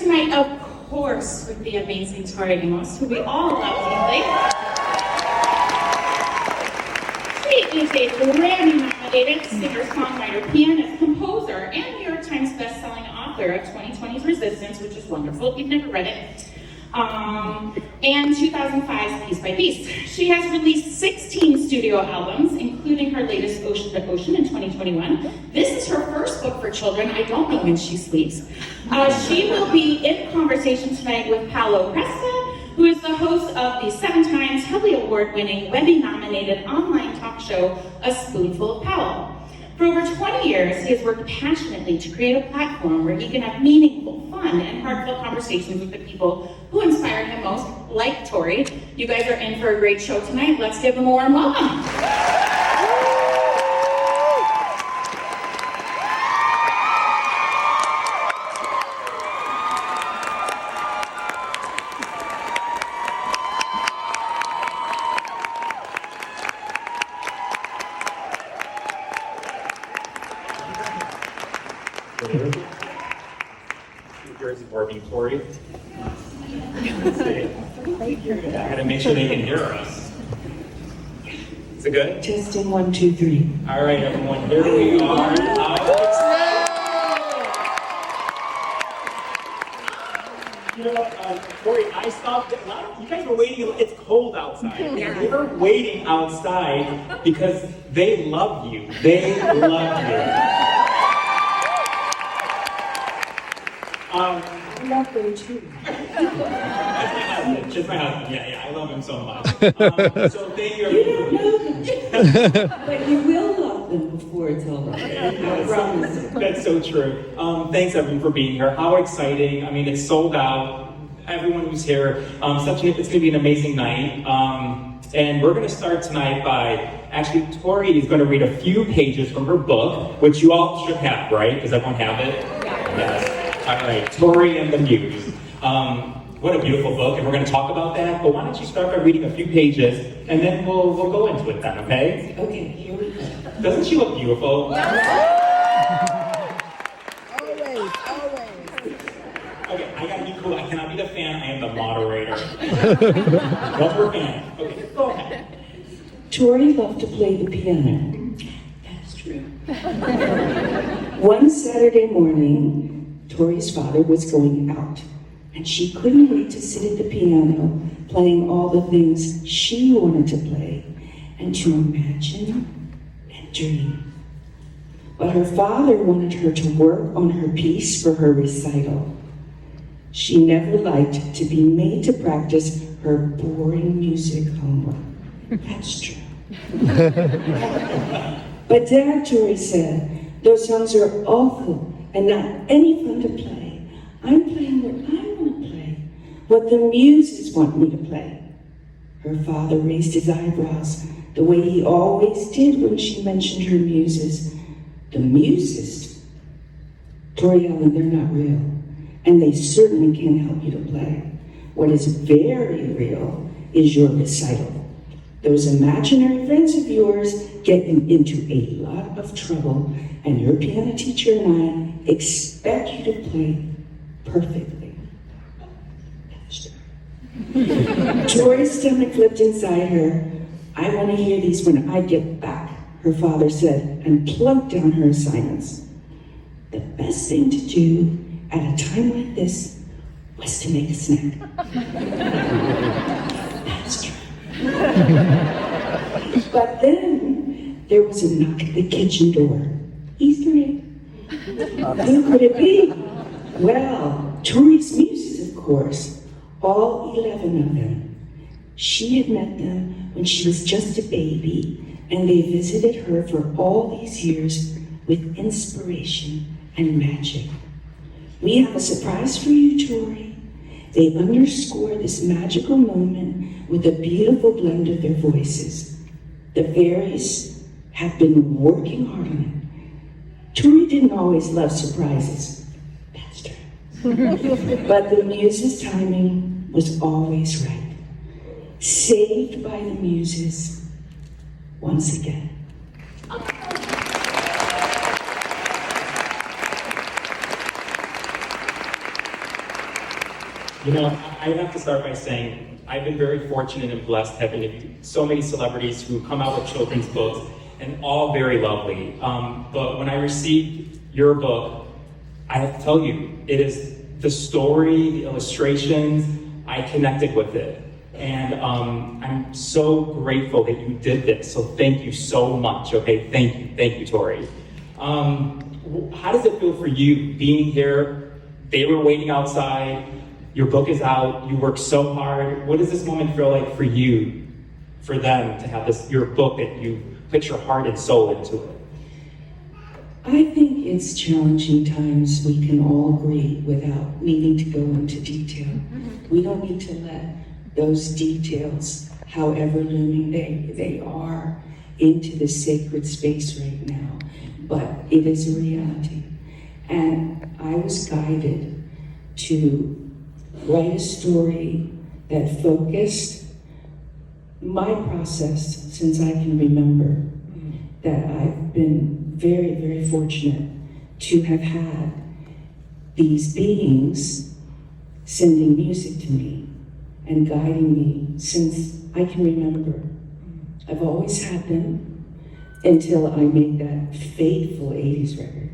tonight, of course, with the amazing Tori Amos, who we all love dearly. She is a Grammy-nominated singer-songwriter, pianist, composer, and New York Times best-selling author of 2020's Resistance, which is wonderful if you've never read it, and 2005's Piece by Piece. She has released 16 studio albums, including her latest, Ocean to Ocean, in 2021. This is her first book for children. I don't know when she sleeps. She will be in conversation tonight with Paolo Cresta, who is the host of the 7-time Telly Award-winning, Webby-nominated online talk show, A Spoonful of Paolo. For over 20 years, he has worked passionately to create a platform where he can have meaningful, fun, and heartfelt conversations with the people who inspired him most, like Tori. You guys are in for a great show tonight. Let's give them a warm welcome. New Jersey working Tori. I gotta make sure they can hear us. Is it good? Testing 1, 2, 3. All right, everyone, here we are. You know what, Tori, I stopped. You guys were waiting. It's cold outside. They were waiting outside because they love you. They love you. I love them too. Just my husband. Yeah, I love him so much. So thank you. You don't know them, but you will love them before it's over. I promise. That's so true. Thanks everyone for being here. How exciting! I mean, it's sold out. Everyone who's here, it's going to be an amazing night. And we're going to start tonight by actually Tori is going to read a few pages from her book, which you all should have, right? Does everyone have it? Yes. All right, Tori and the Muse. What a beautiful book, and we're going to talk about that. But why don't you start by reading a few pages, and then we'll go into it then, okay? Okay, here we go. Doesn't she look beautiful? Always. Okay, I gotta be cool. I cannot be the fan. I am the moderator. One more fan. Okay, go ahead. Tori loved to play the piano. That's true. One Saturday morning, Tori's father was going out, and she couldn't wait to sit at the piano, playing all the things she wanted to play, and to imagine and dream. But her father wanted her to work on her piece for her recital. She never liked to be made to practice her boring music homework. That's true. But Dad, Tori said, those songs are awful and not any fun to play. I'm playing what I want to play, what the Muses want me to play. Her father raised his eyebrows the way he always did when she mentioned her Muses. The Muses? Tori Ellen, they're not real, and they certainly can't help you to play. What is very real is your recital. Those imaginary friends of yours get into a lot of trouble, and your piano teacher and I expect you to play perfectly. Tori's stomach flipped inside her. I want to hear these when I get back, her father said, and plunked down her assignments. The best thing to do at a time like this was to make a snack. That's true. But then there was a knock at the kitchen door. Easter egg. Who could it be? Well, Tori's Muses, of course. All 11 of them. She had met them when she was just a baby, and they visited her for all these years with inspiration and magic. We have a surprise for you, Tori. They underscore this magical moment with a beautiful blend of their voices. The fairies have been working hard on it. Tori didn't always love surprises. That's true. But the Muses' timing was always right. Saved by the Muses once again. You know, I have to start by saying I've been very fortunate and blessed having so many celebrities who come out with children's books, and all very lovely. But when I received your book, I have to tell you, it is the story, the illustrations, I connected with it. And I'm so grateful that you did this. So thank you so much, okay? Thank you, Tori. How does it feel for you being here? They were waiting outside, your book is out, you worked so hard. What does this moment feel like for you, for them to have this, your book that you put your heart and soul into it? I think it's challenging times, we can all agree, without needing to go into detail. We don't need to let those details, however looming they are, into the sacred space right now. But it is a reality. And I was guided to write a story that focused my process since I can remember, that I've been very, very fortunate to have had these beings sending music to me and guiding me since I can remember. I've always had them until I made that fateful 80s record.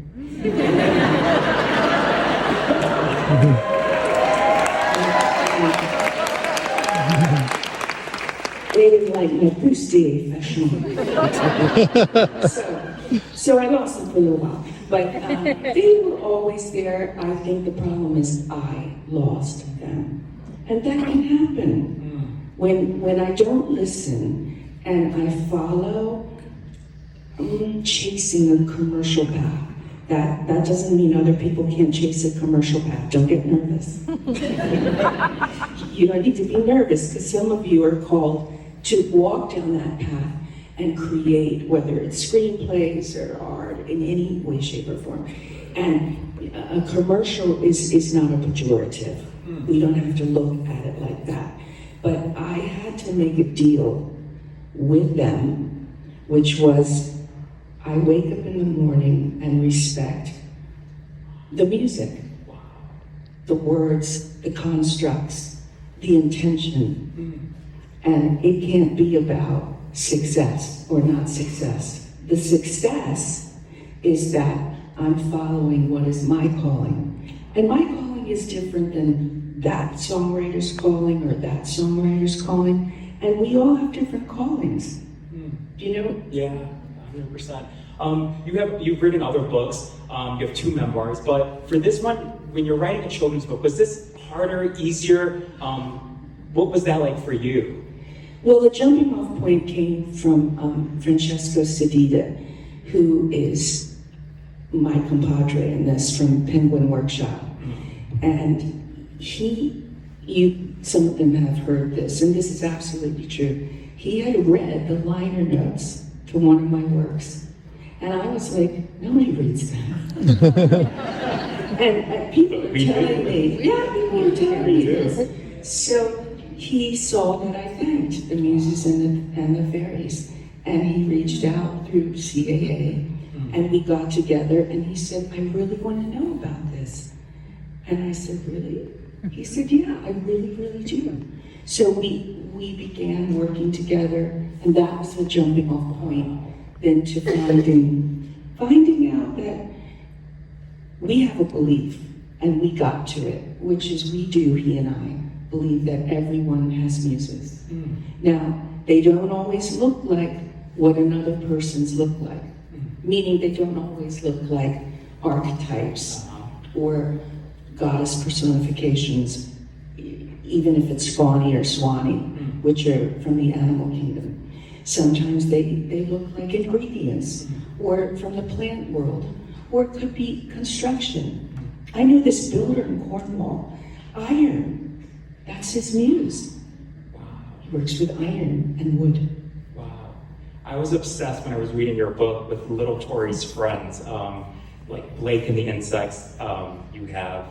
They didn't like my bustier fashion. So I lost them for a little while. But they were always there. I think the problem is I lost them. And that can happen. When I don't listen and I follow chasing a commercial path. That doesn't mean other people can't chase a commercial path. Don't get nervous. You don't need to be nervous because some of you are called to walk down that path and create, whether it's screenplays or art in any way, shape, or form. And a commercial is not a pejorative. We don't have to look at it like that. But I had to make a deal with them, which was I wake up in the morning and respect the music, the words, the constructs, the intention. And it can't be about success or not success. The success is that I'm following what is my calling. And my calling is different than that songwriter's calling or that songwriter's calling. And we all have different callings. Do you know? Yeah. 100%. You've written other books, you have 2 memoirs, but for this one, when you're writing a children's book, was this harder, easier? What was that like for you? Well, the jumping off point came from Francesco Sedita, who is my compadre in this from Penguin Workshop. And some of them have heard this, and this is absolutely true. He had read the liner notes to one of my works. And I was like, nobody reads that. and people are telling me, people are telling me this. So he saw that I thanked the Muses and the fairies. And he reached out through CAA, and we got together, and he said, I really want to know about this. And I said, really? He said, yeah, I really, really do. So we began working together, and that was the jumping off point then to finding out that we have a belief, and we got to it, which is we do, he and I, believe that everyone has muses. Now, they don't always look like what another person's look like, meaning they don't always look like archetypes or goddess personifications, even if it's Scrawny or Swanee, which are from the animal kingdom. Sometimes they look like ingredients, or from the plant world, or it could be construction. I know this builder in Cornwall, iron, that's his muse. Wow. He works with iron and wood. Wow. I was obsessed when I was reading your book with little Tori's friends, like Blake and the Insects. You have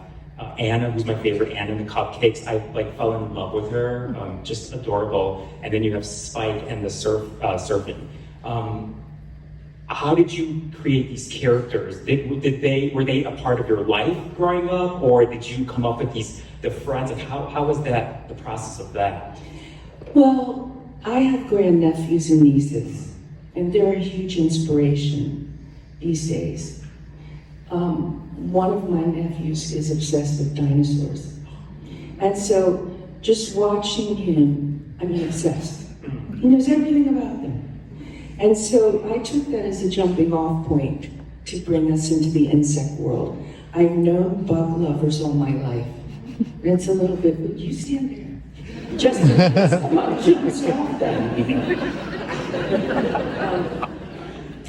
Anna, who's my favorite, Anna and the Cupcakes. I fell in love with her, just adorable. And then you have Spike and the surfing. how did you create these characters? Were they a part of your life growing up, or did you come up with the friends, and how was that, the process of that? Well, I have grandnephews and nieces, and they're a huge inspiration these days. One of my nephews is obsessed with dinosaurs. And so just watching him, I'm obsessed. He knows everything about them. And so I took that as a jumping off point to bring us into the insect world. I've known bug lovers all my life. And it's a little bit, would you stand there? Just come on, you can stop that.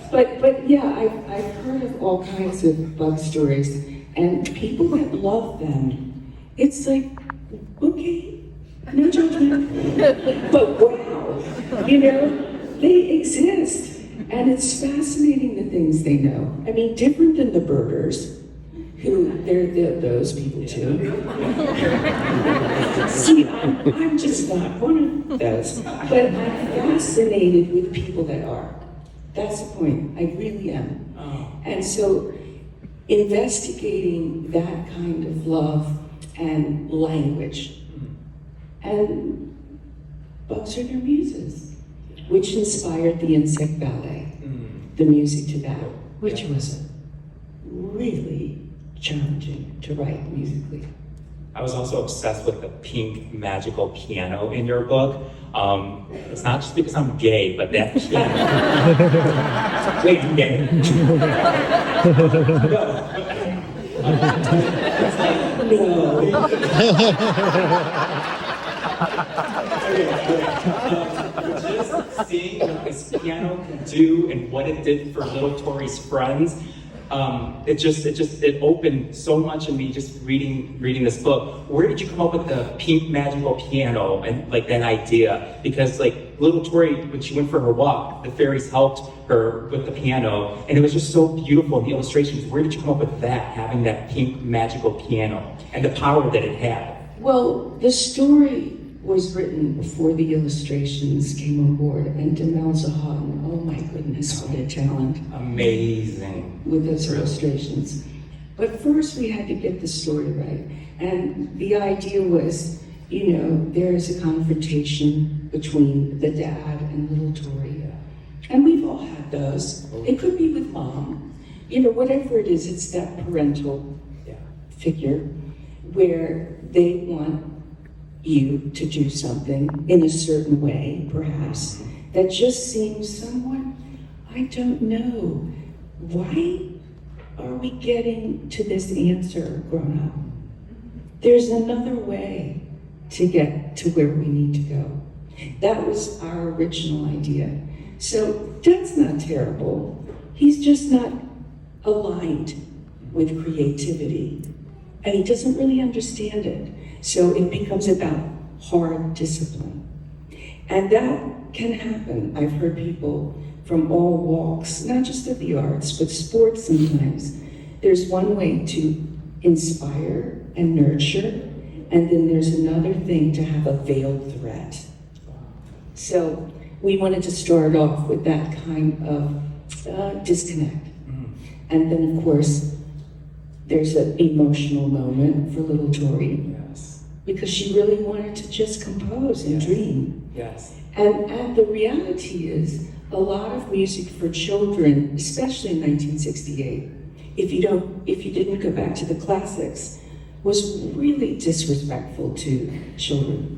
But yeah, I've heard of all kinds of bug stories, and people that love them, it's like, okay, no judgment, but wow, they exist, and it's fascinating the things they know. I mean, different than the birders, who they're those people too. See, I'm just not one of those, but I'm fascinated with people that are. That's the point, I really am. Oh. And so, investigating that kind of love and language, and bugs are their muses, which inspired the insect ballet, the music to that, which was really challenging to write musically. I was also obsessed with the pink magical piano in your book. It's not just because I'm gay, but that piano. Wait, I'm gay. Just seeing what this piano can do and what it did for little Tori's friends, it opened so much in me just reading this book. Where did you come up with the pink magical piano and like that idea? Because like little Tori, when she went for her walk, the fairies helped her with the piano, and it was just so beautiful in the illustrations. Where did you come up with that, having that pink magical piano and the power that it had? Well, the story was written before the illustrations came on board, and Demel Zahan, oh my goodness, what a talent. Amazing. With those illustrations. But first we had to get the story right. And the idea was, there is a confrontation between the dad and little Tori. And we've all had those. It could be with mom. Whatever it is, it's that parental figure where they want you to do something in a certain way, perhaps, that just seems somewhat, I don't know. Why are we getting to this answer grown up? There's another way to get to where we need to go. That was our original idea. So that's not terrible. He's just not aligned with creativity, and he doesn't really understand it. So it becomes about hard discipline. And that can happen. I've heard people from all walks, not just of the arts, but sports sometimes. There's one way to inspire and nurture, and then there's another thing to have a veiled threat. So we wanted to start off with that kind of disconnect. And then, of course, there's an emotional moment for little Tori. Yes. Because she really wanted to just compose and dream. Yes. And the reality is, a lot of music for children, especially in 1968, if you didn't go back to the classics, was really disrespectful to children.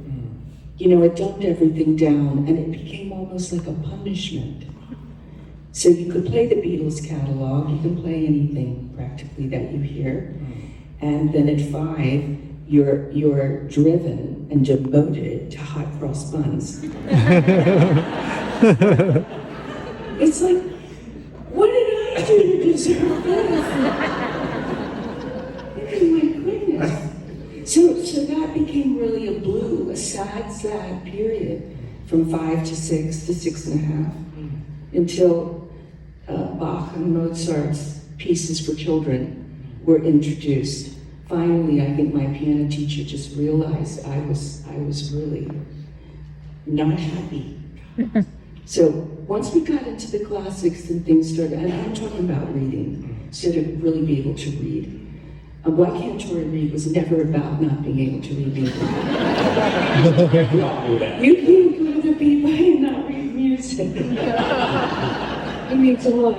It dumped everything down, and it became almost like a punishment. So you could play the Beatles catalog, you can play anything practically that you hear, and then at 5, you're driven and demoted to hot cross buns. It's like, what did I do to deserve this? Oh my goodness. So that became really a sad period from 5 to 6 to 6.5 until Bach and Mozart's pieces for children were introduced. Finally, I think my piano teacher just realized I was really not happy. So once we got into the classics and things started, and I'm talking about reading, so to really be able to read. Why Can't Tori Read was never about not being able to read music. You can't go to Be By and not read music. It means a lot.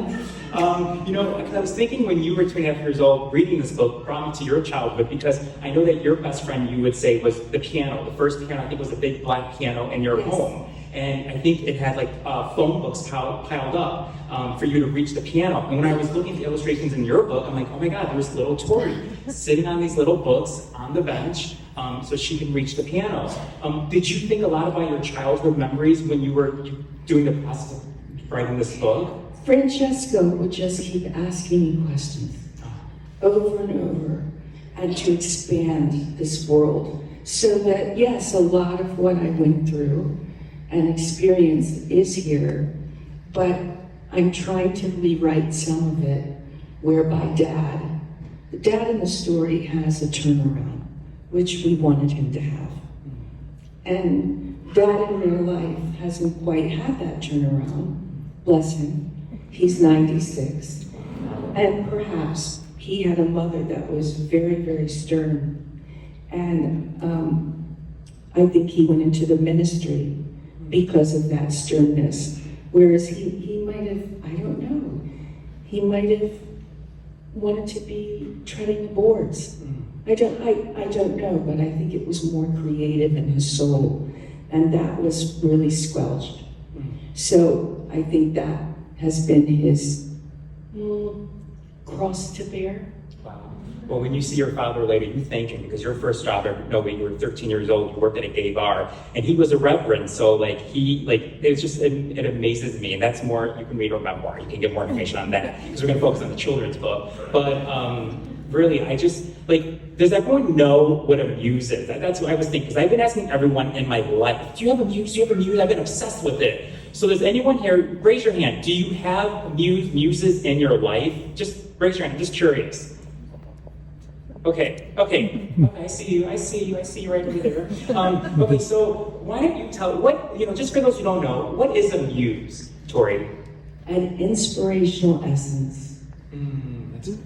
You know, because I was thinking when you were 2.5 years old, reading this book brought me to your childhood, because I know that your best friend, you would say, was the piano. The first piano, I think, was a big black piano in your Yes. home. And I think it had like phone books piled up for you to reach the piano. And when I was looking at the illustrations in your book, I'm like, oh my God, there's little Tori sitting on these little books on the bench so she can reach the piano. Did you think a lot about your childhood memories when you were doing the process of writing this book? Francesco would just keep asking me questions over and over, and to expand this world. So that, yes, a lot of what I went through and experienced is here, but I'm trying to rewrite some of it, whereby the dad in the story has a turnaround, which we wanted him to have. And dad in real life hasn't quite had that turnaround, bless him. He's 96, and perhaps he had a mother that was very, very stern. And I think he went into the ministry because of that sternness. Whereas he might have, I don't know, he might have wanted to be treading the boards. I don't know, but I think it was more creative in his soul, and that was really squelched. So I think that has been his cross to bear. Wow. Well, when you see your father later, you thank him, because your first job, when you were 13 years old, you worked at a gay bar, and he was a reverend. So it's just, it amazes me. And that's more, you can read a memoir, you can get more information on that, because we're going to focus on the children's book. But really, I just, does everyone know what a muse is? That's what I was thinking, because I've been asking everyone in my life, do you have a muse? Do you have a muse? I've been obsessed with it. So does anyone here, raise your hand, do you have muses in your life? Just raise your hand, I'm just curious. Okay, I see you right over there. Okay, so why don't you tell, just for those who don't know, what is a muse, Tori? An inspirational essence. That's good.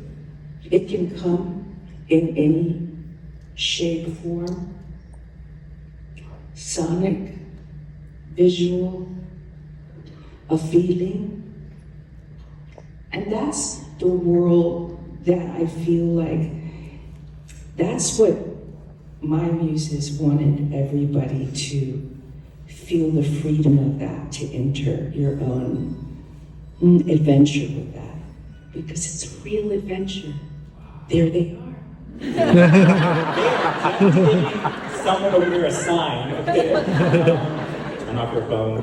It can come in any shape, form, sonic, visual, a feeling. And that's the world that I feel like, that's what my muses wanted everybody to feel, the freedom of that, to enter your own adventure with that. Because it's a real adventure. There they are. Someone over here a sign. Okay. Turn off your phone.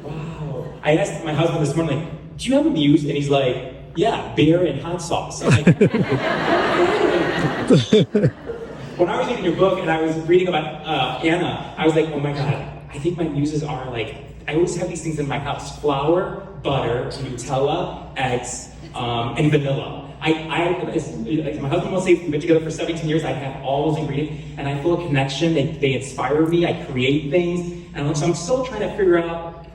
Wow. I asked my husband this morning, do you have a muse? And he's like, yeah, beer and hot sauce. I'm like, when I was reading your book and I was reading about Anna, I was like, oh my God, I think my muses are I always have these things in my house: flour, butter, Nutella, eggs, and vanilla. My husband will say, we've been together for 17 years, I have all those ingredients, and I feel a connection. They inspire me, I create things, and so I'm still trying to figure it out,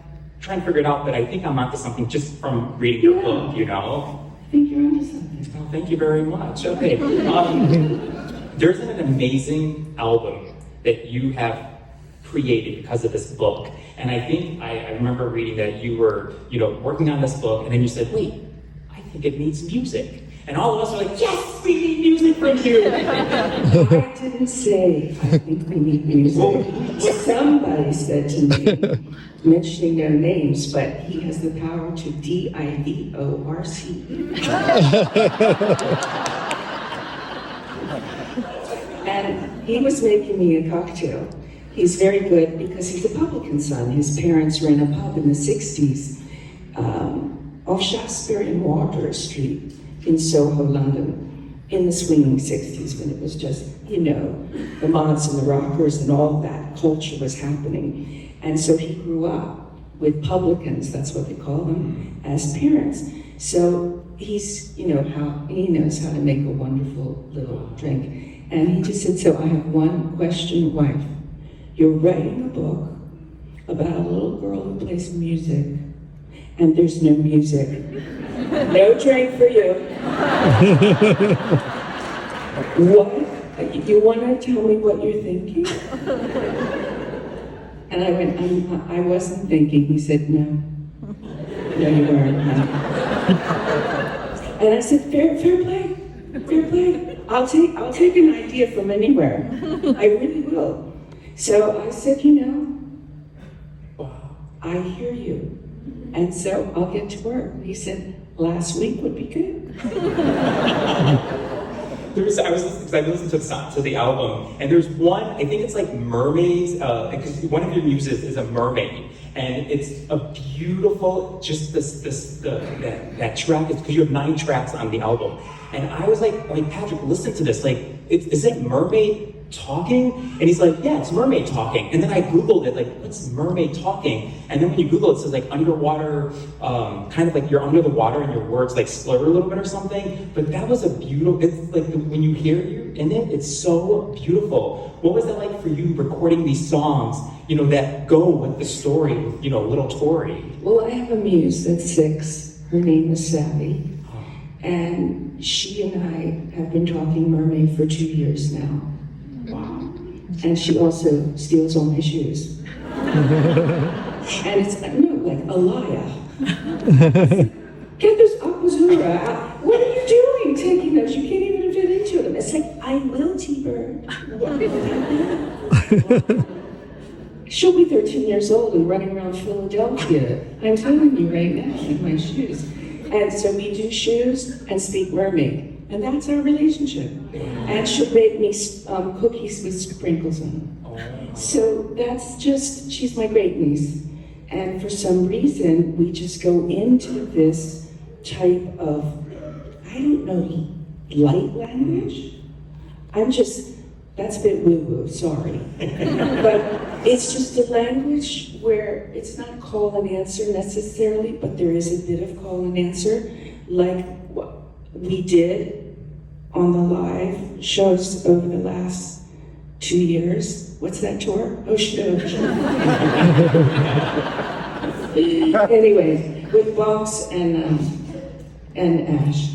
but I think I'm onto something just from reading your book, I think you're onto something. Well, thank you very much. Okay. There's an amazing album that you have created because of this book. And I think I remember reading that you were, working on this book, and then you said, wait, I think it needs music. And all of us were like, yes, we need music from you. I didn't say, I think we need music. Somebody said to me, mentioning their names, but he has the power to divorce. And he was making me a cocktail. He's very good because he's a publican son. His parents ran a pub in the 60s off Shaftesbury and Water Street in Soho, London, in the swinging 60s, when it was just, the mods and the rockers and all that culture was happening. And so he grew up with publicans, that's what they call them, as parents. So he's, he knows how to make a wonderful little drink. And he just said, so I have one question, wife. you're writing a book about a little girl who plays music, and there's no music. No drink for you. What? You want to tell me what you're thinking? And I went, I wasn't thinking. He said, no. No, you weren't. And I said, fair play. Fair play. I'll take an idea from anywhere. I really will. So I said, I hear you. And so I'll get to work. He said, last week would be good. I listened to the album, and there's one, I think it's like mermaids, because one of your muses is a mermaid, and it's a beautiful, just that track, because you have 9 tracks on the album, and I was like, Patrick, listen to this, like, is it mermaid talking? And he's like, yeah, it's mermaid talking. And then I Googled it, like, what's mermaid talking? And then when you Google it, it says like underwater, kind of like you're under the water and your words like slur a little bit or something. But that was a beautiful, it's like when you hear you in it, it's so beautiful. What was that like for you recording these songs, that go with the story, little Tori? Well, I have a muse that's 6. Her name is Savvy. And she and I have been talking mermaid for 2 years now. Wow. And she also steals all my shoes. And it's, like, Alaya. Get those Aquazura out. What are you doing taking those? You can't even fit into them. It's like, I will, T-Bird. She'll be 13 years old and running around Philadelphia. I'm telling you right now, with my shoes. And so we do shoes and speak mermaid. And that's our relationship. And she'll bake me cookies with sprinkles on them. Oh. So that's just, she's my great niece. And for some reason, we just go into this type of, I don't know, light language? That's a bit woo-woo, sorry. But it's just a language where it's not call and answer necessarily, but there is a bit of call and answer, like what we did on the live shows over the last 2 years. What's that tour? Oh, Anyway, with Box and Ash.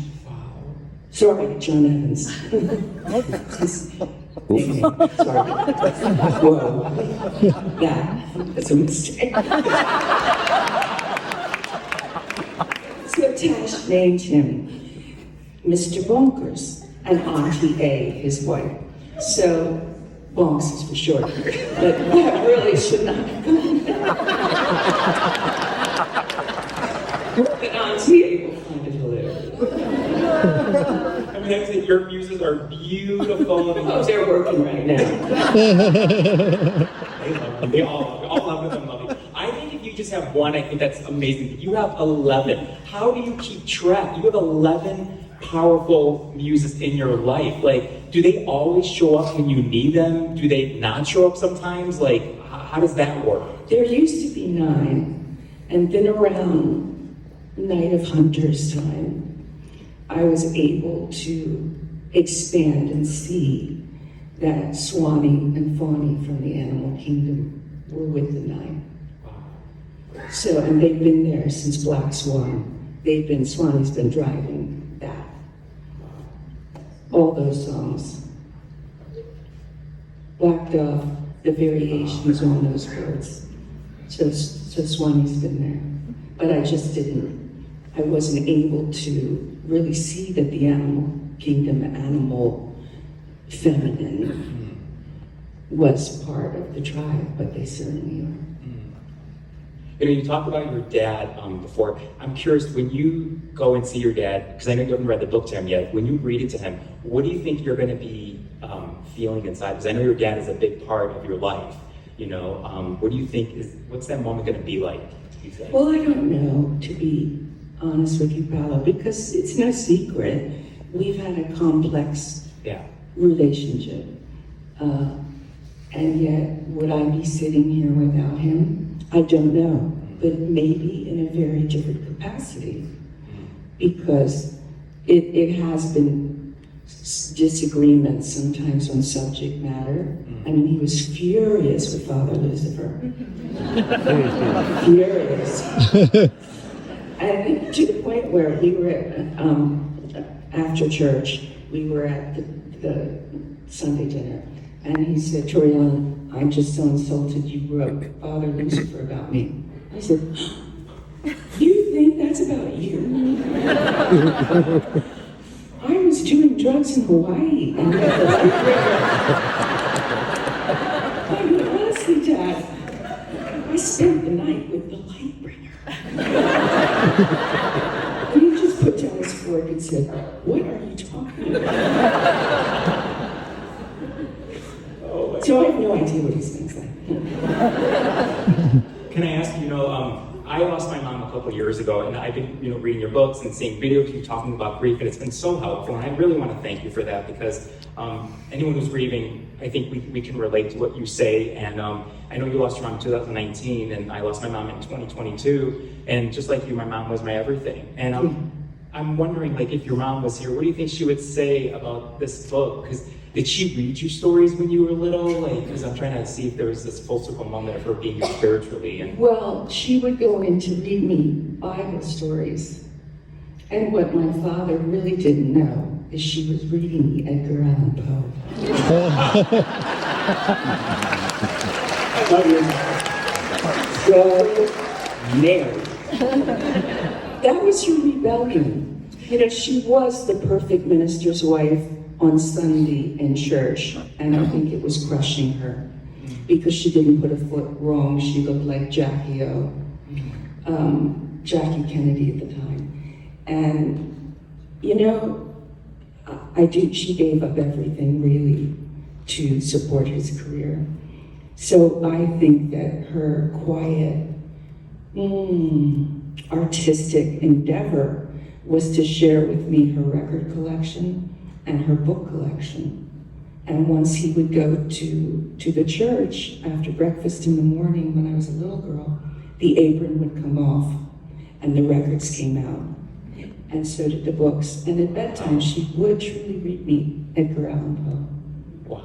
Sorry, John Evans. Sorry. Whoa. That's a mistake. So Tash named him Mr. Bonkers, and Auntie A, his wife. So, Bonks is for short. But that really should not have gone down. But Auntie A will find it hilarious. I mean, that's it. Your muses are beautiful. Oh, they're working right now. They love them. They all love them and love it. I think if you just have one, I think that's amazing. You have 11. How do you keep track? You have 11 powerful muses in your life. Like, do they always show up when you need them? Do they not show up sometimes? Like, how does that work? There used to be 9, and then around Night of Hunters time, I was able to expand and see that Swanee and Fawny from the animal kingdom were with the 9. So, and they've been there since Black Swan. Swanee's been driving that. All those songs. Black Dove, the variations on those birds. So Swanee's been there. But I wasn't able to really see that the animal kingdom, animal feminine, was part of the tribe, but they certainly are. You talked about your dad before. I'm curious, when you go and see your dad, because I know you haven't read the book to him yet, when you read it to him, what do you think you're going to be feeling inside? Because I know your dad is a big part of your life. What do you think what's that moment going to be like? Well, I don't know, to be honest with you, Paolo, because it's no secret. We've had a complex relationship. And yet, would I be sitting here without him? I don't know, but maybe in a very different capacity, because it has been disagreements sometimes on subject matter. I mean, he was furious with Father Lucifer. Furious. And to the point where we were at, after church, we were at the Sunday dinner, and he said, Tori, I'm just so insulted you wrote Father Lucifer about me. I said, you think that's about you? I was doing drugs in Hawaii, and I mean, honestly, Dad, I spent the night with the light bringer. And he just put down his fork and said, what are you talking about? So I have no idea what he's going to say. Can I ask you, I lost my mom a couple years ago, and I've been, reading your books and seeing videos of you talking about grief, and it's been so helpful, and I really want to thank you for that, because anyone who's grieving, I think we can relate to what you say, and I know you lost your mom in 2019, and I lost my mom in 2022, and just like you, my mom was my everything, and I'm wondering, like, if your mom was here, what do you think she would say about this book? Because did she read you stories when you were little? Because I'm trying to see if there was this full circle moment of her being you spiritually. And well, she would go in to read me Bible stories. And what my father really didn't know is she was reading me Edgar Allan Poe. I love you. So, Mary. That was her rebellion. She was the perfect minister's wife on Sunday in church, and I think it was crushing her because she didn't put a foot wrong. She looked like Jackie O, Jackie Kennedy at the time. And, she gave up everything really to support his career. So I think that her quiet, artistic endeavor was to share with me her record collection and her book collection. And once he would go to the church after breakfast in the morning when I was a little girl, the apron would come off and the records came out. And so did the books. And at bedtime, she would truly read me Edgar Allan Poe. Wow.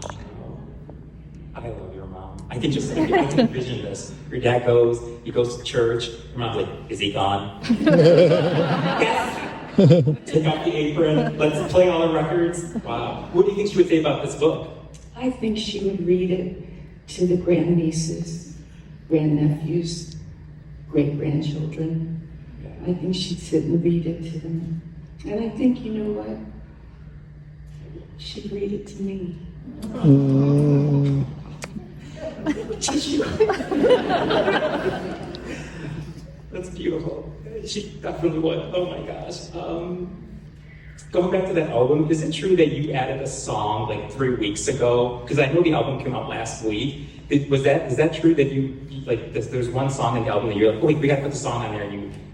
I love your mom. I can envision this. Your dad he goes to church. Your mom's like, is he gone? Yes. Take off the apron, let's play all the records. Wow. What do you think she would say about this book? I think she would read it to the grandnieces, grandnephews, great-grandchildren. I think she'd sit and read it to them. And I think, you know what? She'd read it to me. That's beautiful. She definitely would. Oh my gosh. Going back to that album, is it true that you added a song like 3 weeks ago? Because I know the album came out last week. Is that true that you there's one song in the album that you're like, oh wait, we gotta put the song on there,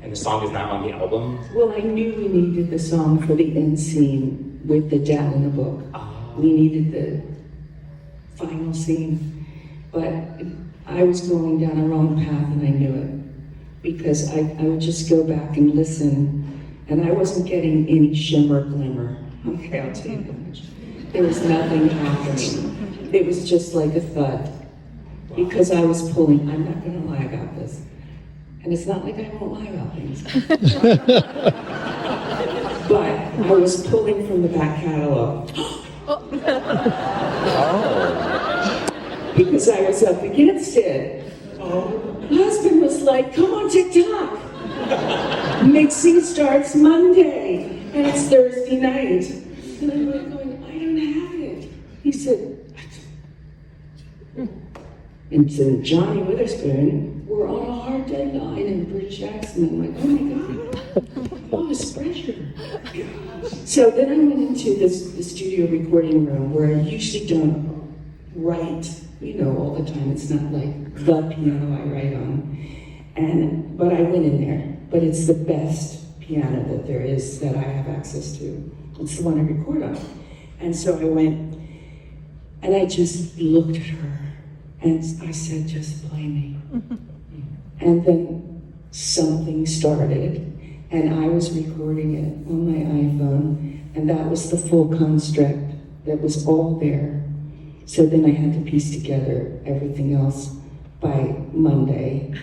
and the song is not on the album? Well, I knew we needed the song for the end scene with the dad in the book. We needed the final scene, but I was going down a wrong path and I knew it. Because I would just go back and listen, and I wasn't getting any shimmer, glimmer. Okay, I'll tell you that much. There was nothing happening. It was just like a thud. Because I was pulling, I'm not gonna lie about this. And it's not like I won't lie about things. But I was pulling from the back catalog. Because I was up against it. My husband was like, come on TikTok. Mixing starts Monday, and it's Thursday night. And I'm like going, I don't have it. He said, and so Johnny Witherspoon, we're on a hard deadline in British accent. I'm like, oh my God, all this pressure. So then I went into the studio recording room where I usually don't write, all the time. It's not like the piano I write on. But I went in there. But it's the best piano that there is that I have access to. It's the one I record on. And so I went, and I just looked at her, and I said, just play me. And then something started, and I was recording it on my iPhone, And that was the full construct that was all there. So then I had to piece together everything else by Monday,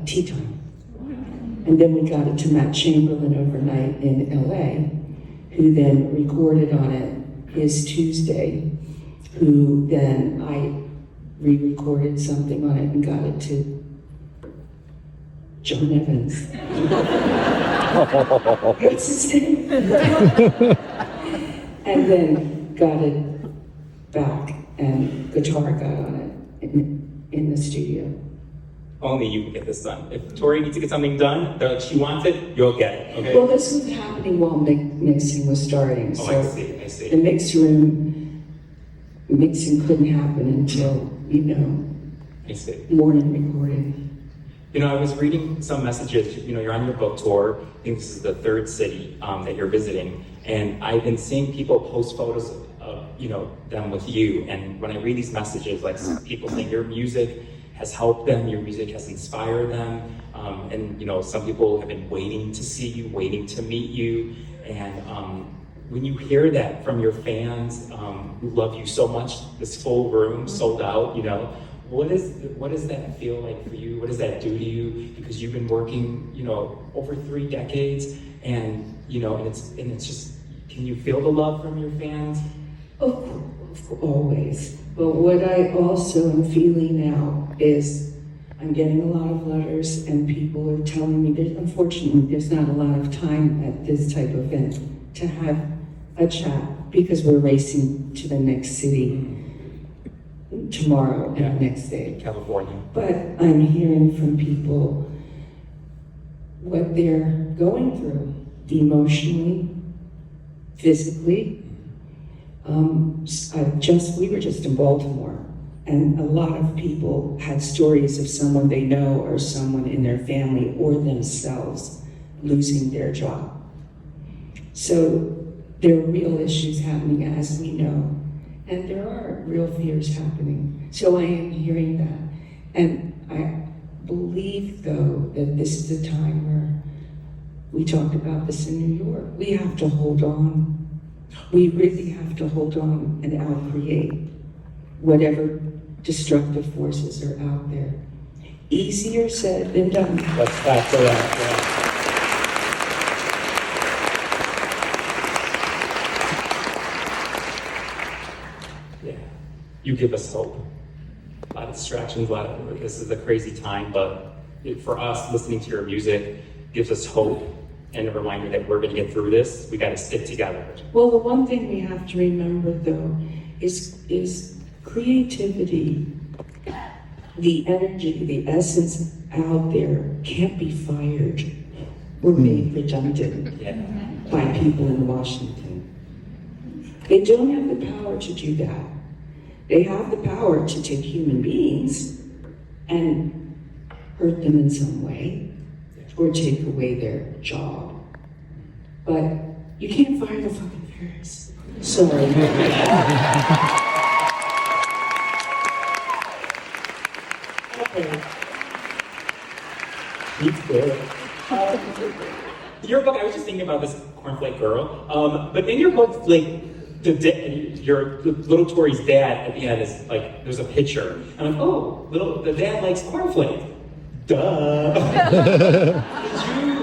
tea time. And then we got it to Matt Chamberlain overnight in LA, who then recorded on it his Tuesday, who then I re-recorded something on it and got it to John Evans. What's his name? And then got it back, and guitar got on it in the studio. Only you can get this done. If Tori needs to get something done, she wants it, you'll get it, okay? Well, this was happening while mixing was starting, Oh, so I see. the mixing couldn't happen until, I see. morning recording. I was reading some messages, you're on your book tour. I think this is the third city that you're visiting. And I've been seeing people post photos of, them with you. And when I read these messages, like people saying your music has helped them, your music has inspired them. And some people have been waiting to see you, waiting to meet you. And when you hear that from your fans who love you so much, this full room sold out, what does that feel like for you? What does that do to you? Because you've been working, over 3 decades, and it's just, can you feel the love from your fans? Always. But what I also am feeling now is I'm getting a lot of letters, and people are telling me unfortunately there's not a lot of time at this type of event to have a chat, because we're racing to the next city tomorrow and the next day. California. But I'm hearing from people what they're going through emotionally, physically. We were just in Baltimore, and a lot of people had stories of someone they know or someone in their family or themselves losing their job. So there are real issues happening, as we know, and there are real fears happening. So I am hearing that. And I believe, though, that this is a time where we talked about this in New York. We have to hold on. We really have to hold on and out-create whatever destructive forces are out there. Easier said than done. That's correct. Yeah. You give us hope. A lot of distractions, this is a crazy time, but for us, listening to your music gives us hope and a reminder that we're gonna get through this. We gotta stick together. Well, the one thing we have to remember, though, is creativity. The energy, the essence out there can't be fired or made redundant by people in Washington. They don't have the power to do that. They have the power to take human beings and hurt them in some way, or take away their job. But you can't fire the fucking fairies. Sorry. Your book, I was just thinking about this cornflake girl, but in your book, like, your little Tori's dad at the end is like, there's a picture. I'm like, oh, the dad likes cornflake. Duh.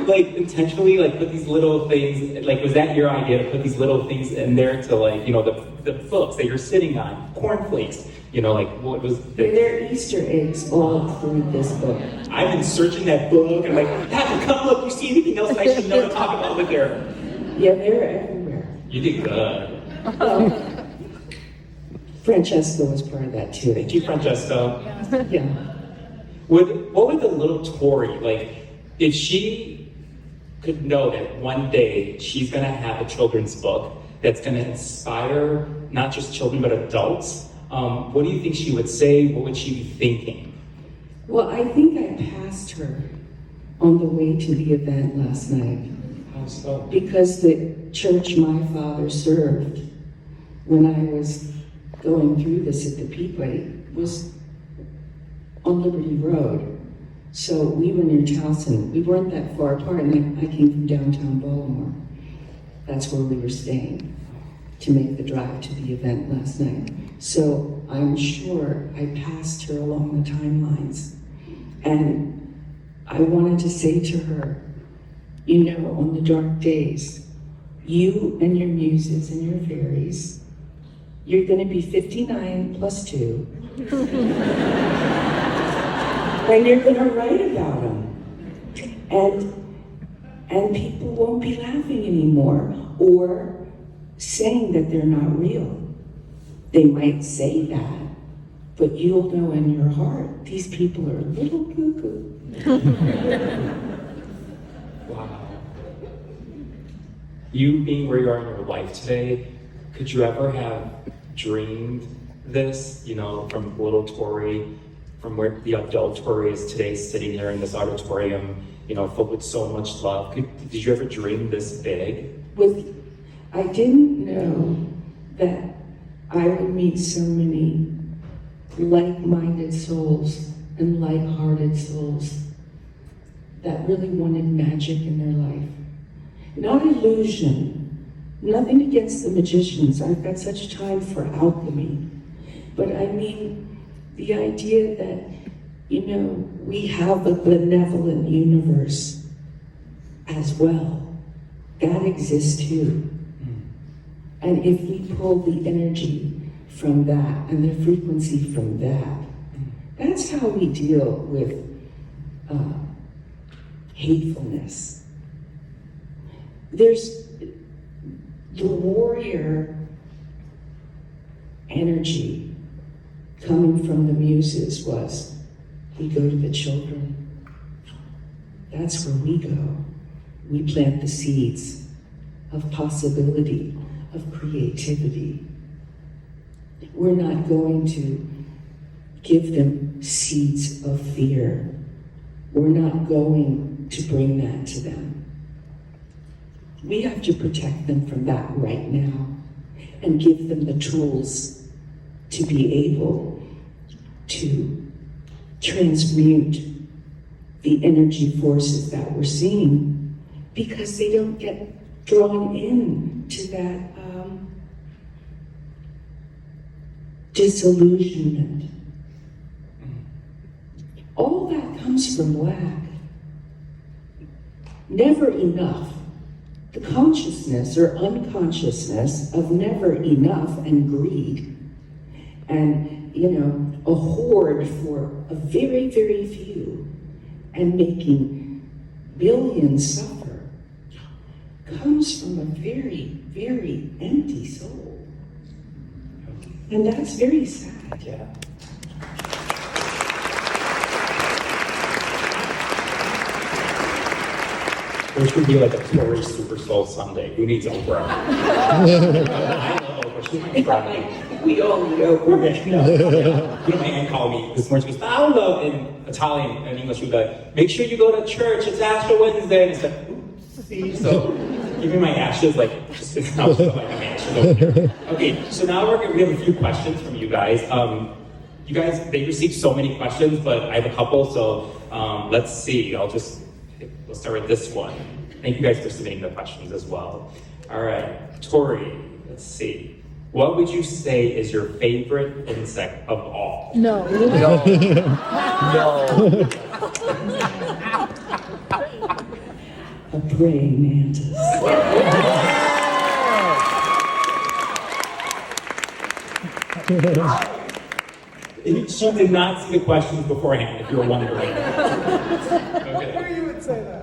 Did you intentionally put these little things, was that your idea to put these little things in there to the books that you're sitting on, cornflakes, what was There are Easter eggs all through this book. I've been searching that book and Patrick, come look, you see anything else I should know to talk about with there? Yeah, they're everywhere. You did good. Francesca was part of that too. Thank you, Francesca. Yeah. What would the little Tori, if she could know that one day she's gonna have a children's book that's gonna inspire not just children but adults, what do you think she would say? What would she be thinking? Well, I think I passed her on the way to the event last night. How so? Because the church my father served when I was going through this at the Pequot was on Liberty Road. So we were near Towson. We weren't that far apart, and I came from downtown Baltimore. That's where we were staying to make the drive to the event last night. So I'm sure I passed her along the timelines. And I wanted to say to her, you know, on the dark days, you and your muses and your fairies, you're gonna be 59 plus 2. And you're gonna write about them. And people won't be laughing anymore or saying that they're not real. They might say that, but you'll know in your heart, these people are a little cuckoo. Wow. You being where you are in your life today, could you ever have dreamed this, you know, from little Tori, from where the adult Tori is today, sitting there in this auditorium, you know, filled with so much love? Did you ever dream this big? I didn't know that I would meet so many like-minded souls and like-hearted souls that really wanted magic in their life. Not illusion, nothing against the magicians. I've got such time for alchemy. But I mean, the idea that, you know, we have a benevolent universe as well. That exists too. And if we pull the energy from that and the frequency from that, that's how we deal with hatefulness. There's the warrior energy coming from the Muses was, we go to the children. That's where we go. We plant the seeds of possibility, of creativity. We're not going to give them seeds of fear. We're not going to bring that to them. We have to protect them from that right now and give them the tools to be able to transmute the energy forces that we're seeing, because they don't get drawn in to that disillusionment. All that comes from lack. Never enough. The consciousness or unconsciousness of never enough and greed, and, you know, a hoard for a very, very few, and making billions suffer, comes from a very, very empty soul. And that's very sad. Yeah. There should be like a Tori Super Soul Sunday. Who needs Oprah? I love Oprah. She's my friend. We all need Oprah. You know, my aunt called me this morning. She goes, "Paolo," in Italian and English. She would be like, "Make sure you go to church. It's Ash Wednesday." And it's like, oopsie. So give me my ashes, like, just I'll put my ashes over here. Okay, so now we have a few questions from you guys. You guys, they received so many questions, but I have a couple, so let's see. We'll start with this one. Thank you guys for submitting the questions as well. All right, Tori, let's see. What would you say is your favorite insect of all? No. A praying mantis. She did not see the questions beforehand, if you were wondering. Okay. You would say that.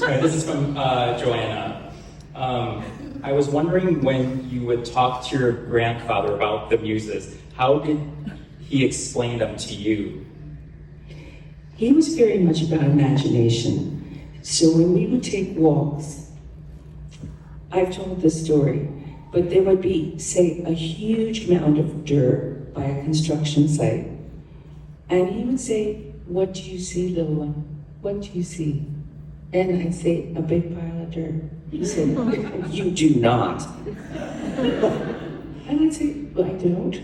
All right, this is from Joanna. I was wondering, when you would talk to your grandfather about the Muses, how did he explain them to you? He was very much about imagination. So when we would take walks, I've told this story, but there would be, say, a huge mound of dirt by a construction site. And he would say, "What do you see, little one? What do you see?" And I'd say, "A big pile of dirt." He said, "You do not." And I'd say, "Well, I don't."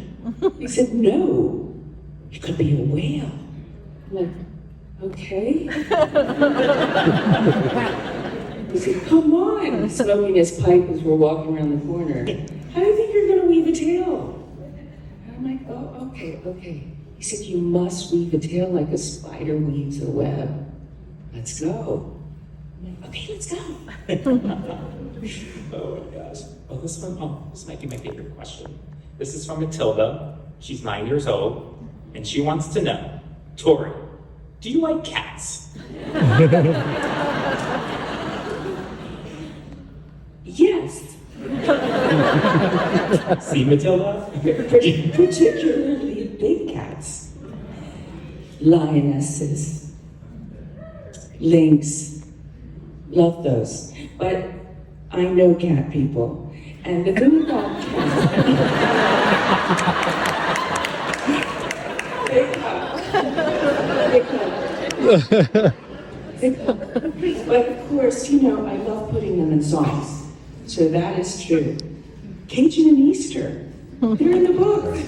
He said, "No, it could be a whale." I'm like, okay. He said, come on, smoking his pipe as we're walking around the corner. How do you think you're gonna weave a tail? And I'm like, oh, okay. He said, you must weave a tail like a spider weaves a web. Let's go. I'm like, okay, let's go. Oh my gosh. Oh, this might be my favorite question. This is from Matilda. She's 9 years old, and she wants to know, Tori, do you like cats? Yes. See, Matilda? Particularly big cats. Lionesses. Lynx. Love those. But I know cat people. And the thing about cats, they come. But of course, you know, I love putting them in songs. So that is true. Cajun and Easter, they're in the book. You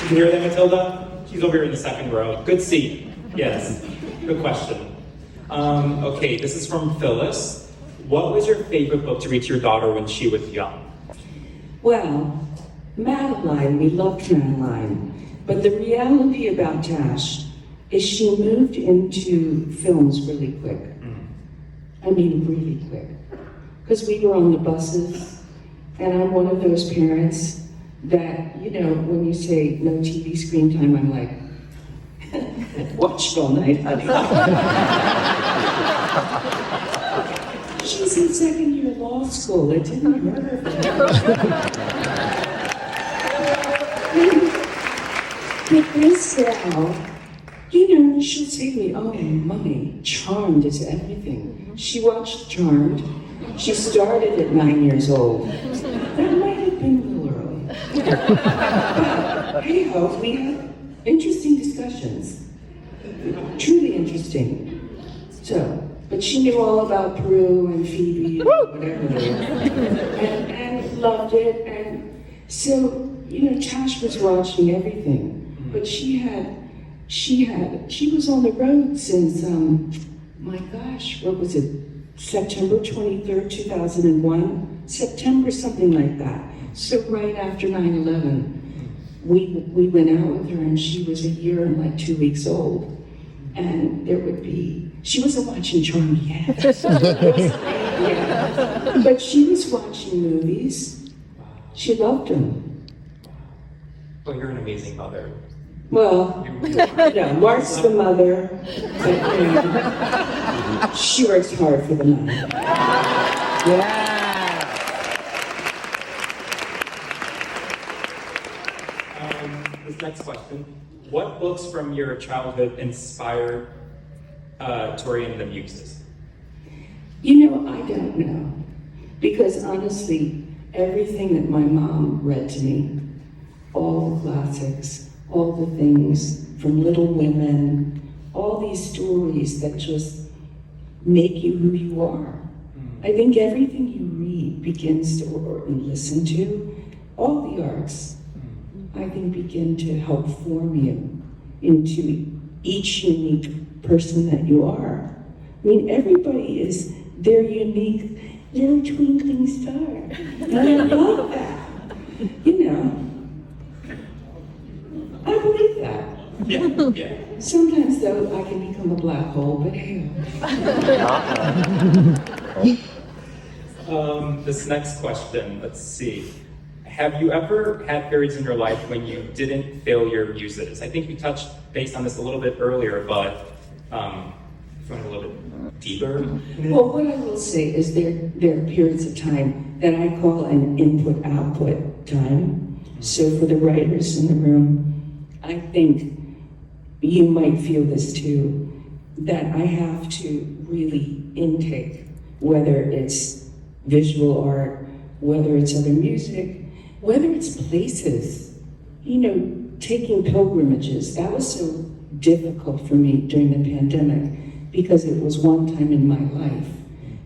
hear that, Matilda? She's over here in the second row. Good seat. Yes. Good question. Okay, this is from Phyllis. What was your favorite book to read to your daughter when she was young? Well, Madeline, we loved Madeline. But the reality about Tash is she moved into films really quick. I mean, really quick. Because we were on the buses, and I'm one of those parents that, you know, when you say no TV screen time, I'm like, watch it all night, honey. She's in second year law school. It didn't hurt her. But this gal, you know, she'll say to me, oh, Mommy, Charmed is everything. She watched Charmed. She started at 9 years old. That might have been a little early. But hey-ho, we had interesting discussions. Truly interesting. So, but she knew all about Peru and Phoebe and whatever they were. And loved it. And so, you know, Tash was watching everything. But she was on the road since, my gosh, what was it? September 23rd, 2001? September, something like that. So right after 9/11, we went out with her and she was a year and like 2 weeks old. And there would be, she wasn't watching Charmed yet. Yeah. But she was watching movies. She loved them. Well, you're an amazing mother. Well, you know, Mark's the mother, but you know, she works hard for the money. Yeah. This next question. What books from your childhood inspired Tori and the Muses? You know, I don't know. Because honestly, everything that my mom read to me, all the classics, all the things from Little Women, all these stories that just make you who you are. I think everything you read begins to, or listen to, all the arts, I think begin to help form you into each unique person that you are. I mean, everybody is their unique little twinkling star. And I love that. You know, I believe that. Yeah. Sometimes, though, I can become a black hole, but hey. This next question, let's see. Have you ever had periods in your life when you didn't feel your muses? I think you touched base on this a little bit earlier, but if you went a little bit deeper. Well, what I will say is there are periods of time that I call an input-output time. So for the writers in the room, I think you might feel this too, that I have to really intake, whether it's visual art, whether it's other music, whether it's places. You know, taking pilgrimages, that was so difficult for me during the pandemic because it was one time in my life.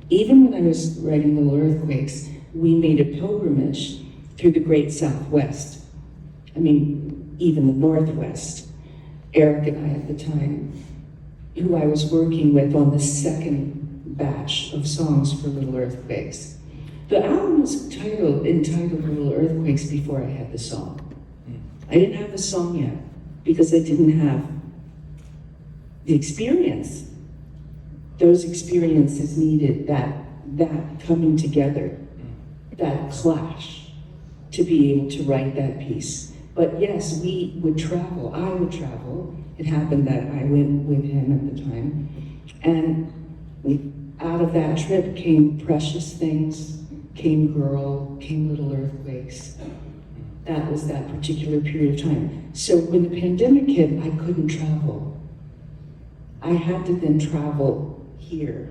Even when I was writing Little Earthquakes, we made a pilgrimage through the Great Southwest. I mean, even the Northwest. Eric and I at the time who I was working with on the second batch of songs for Little Earthquakes. The album was entitled Little Earthquakes before I had the song. I didn't have the song yet because I didn't have the experience. Those experiences needed that coming together, that clash, to be able to write that piece. But yes, we would travel, I would travel. It happened that I went with him at the time. And out of that trip came Precious Things, came Girl, came Little Earthquakes. That was that particular period of time. So when the pandemic hit, I couldn't travel. I had to then travel here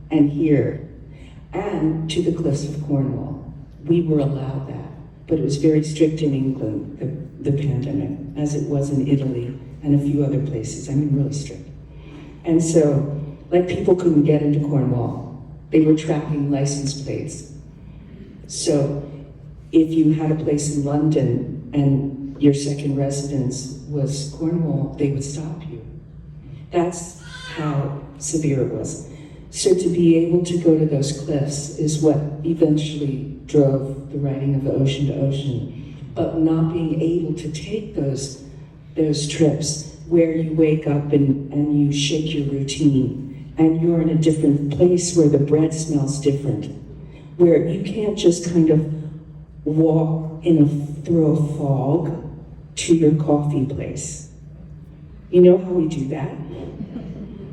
and to the cliffs of Cornwall. We were allowed that, but it was very strict in England, the pandemic, as it was in Italy and a few other places. I mean, really strict. And so, like, people couldn't get into Cornwall. They were tracking license plates. So if you had a place in London and your second residence was Cornwall, they would stop you. That's how severe it was. So to be able to go to those cliffs is what eventually drove the writing of Ocean to Ocean. But not being able to take those trips where you wake up and you shake your routine and you're in a different place where the bread smells different, where you can't just kind of walk through a fog to your coffee place. You know how we do that?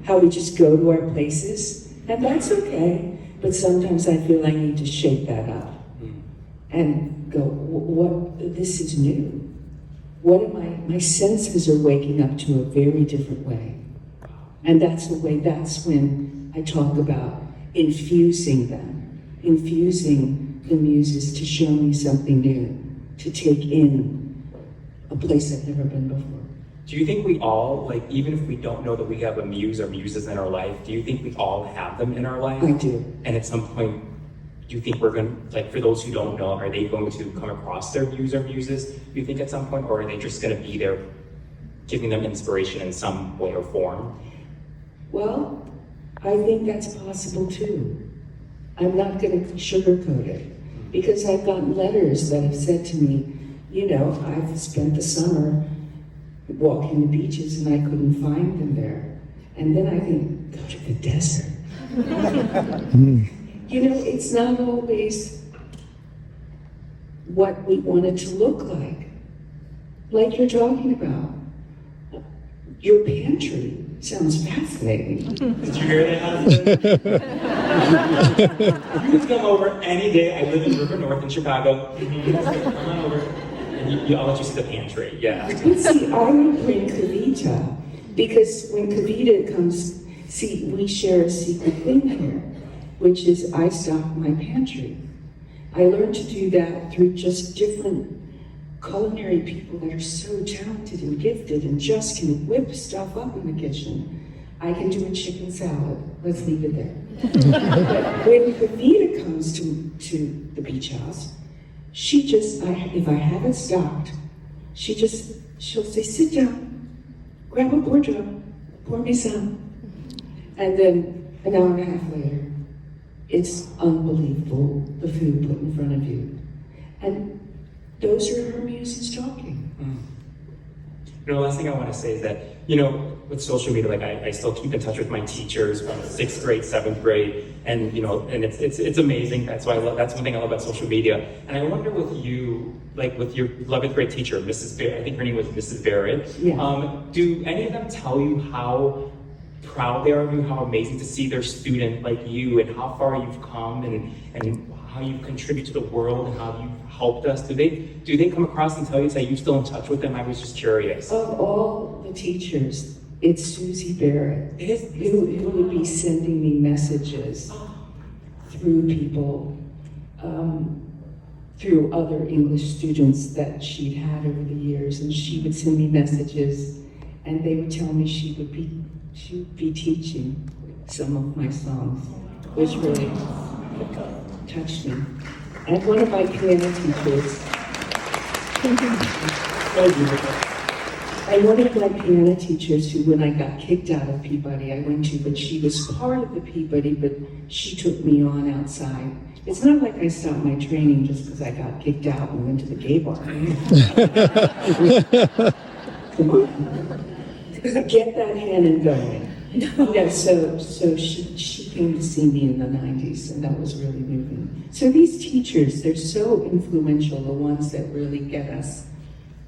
How we just go to our places? And that's okay, but sometimes I feel I need to shake that up and go, this is new. My senses are waking up to a very different way. And that's when I talk about infusing the muses to show me something new, to take in a place I've never been before. Do you think we all, like, even if we don't know that we have a muse or muses in our life, do you think we all have them in our life? I do. And at some point, do you think we're going to, like, for those who don't know, are they going to come across their muse or muses, do you think, at some point, or are they just going to be there giving them inspiration in some way or form? Well, I think that's possible too. I'm not going to sugarcoat it, because I've gotten letters that have said to me, you know, I've spent the summer walking the beaches and I couldn't find them there. And then I think, go to the desert. You know, it's not always what we want it to look like you're talking about. Your pantry sounds fascinating. Did you hear that, husband? You can come over any day. I live in River North in Chicago. Come on over. And I'll let you see the pantry. Yeah. But see, I would bring Kavita, because when Kavita comes, see, we share a secret thing here, which is I stock my pantry. I learned to do that through just different culinary people that are so talented and gifted and just can whip stuff up in the kitchen. I can do a chicken salad. Let's leave it there. But when Kavita comes to the beach house, she just, if I have it stocked, she'll say, sit down, grab a portrait, pour me some. And then an hour and a half later, it's unbelievable, the food put in front of you. And those are her muses talking. You know, the last thing I want to say is that, you know, with social media, like I still keep in touch with my teachers from 6th grade, 7th grade, and you know, and it's amazing. That's why that's one thing I love about social media. And I wonder with you, like with your 11th grade teacher, Mrs. Barrett, I think her name was Mrs. Barrett. Yeah. Do any of them tell you how proud they are of you, how amazing to see their student like you, and how far you've come, and how you contribute to the world, and how you've helped us? Do they come across and tell you, say, you still in touch with them? I was just curious. Of all the teachers, it's Susie Barrett who would be sending me messages through people, through other English students that she'd had over the years, and she would send me messages, and they would tell me she would be teaching some of my songs, which really touched me. And one of my piano teachers. So beautiful. And one of my piano teachers who, when I got kicked out of Peabody, I went to, but she was part of the Peabody, but she took me on outside. It's not like I stopped my training just because I got kicked out and went to the gay bar. Come on. Get that hand going. Yeah, so she came to see me in the 90s, and that was really moving. So these teachers, they're so influential, the ones that really get us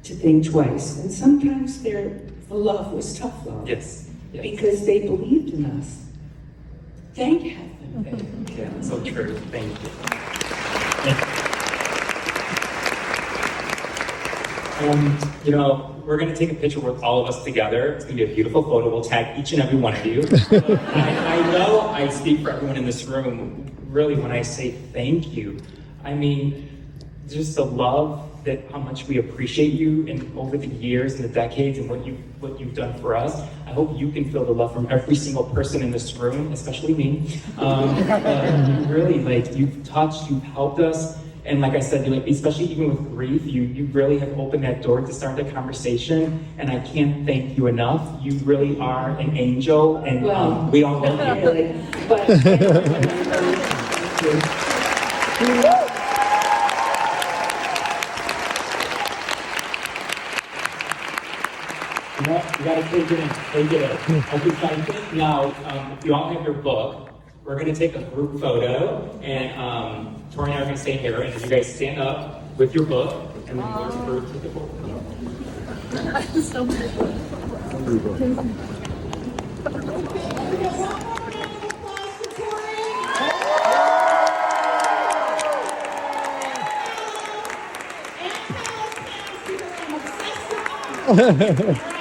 to think twice. And sometimes the love was tough love. Yes. Because they believed in us. Thank heaven. Yeah, so true. Thank you. You know, we're going to take a picture with all of us together. It's going to be a beautiful photo. We'll tag each and every one of you. I know I speak for everyone in this room, really, when I say thank you. I mean, just the love that how much we appreciate you and over the years and the decades and what you've done for us. I hope you can feel the love from every single person in this room, especially me. Really, like, you've touched, you've helped us. And like I said, especially even with grief, you really have opened that door to start the conversation, and I can't thank you enough. You really are an angel, and we all love you. Really, but You gotta take it in. Take it in. Okay, so I think now, if you all have your book, we're gonna take a group photo, and Tori and I are gonna stay here, and you guys stand up with your book, and then we'll take the book. And tell us, people, I'm obsessed with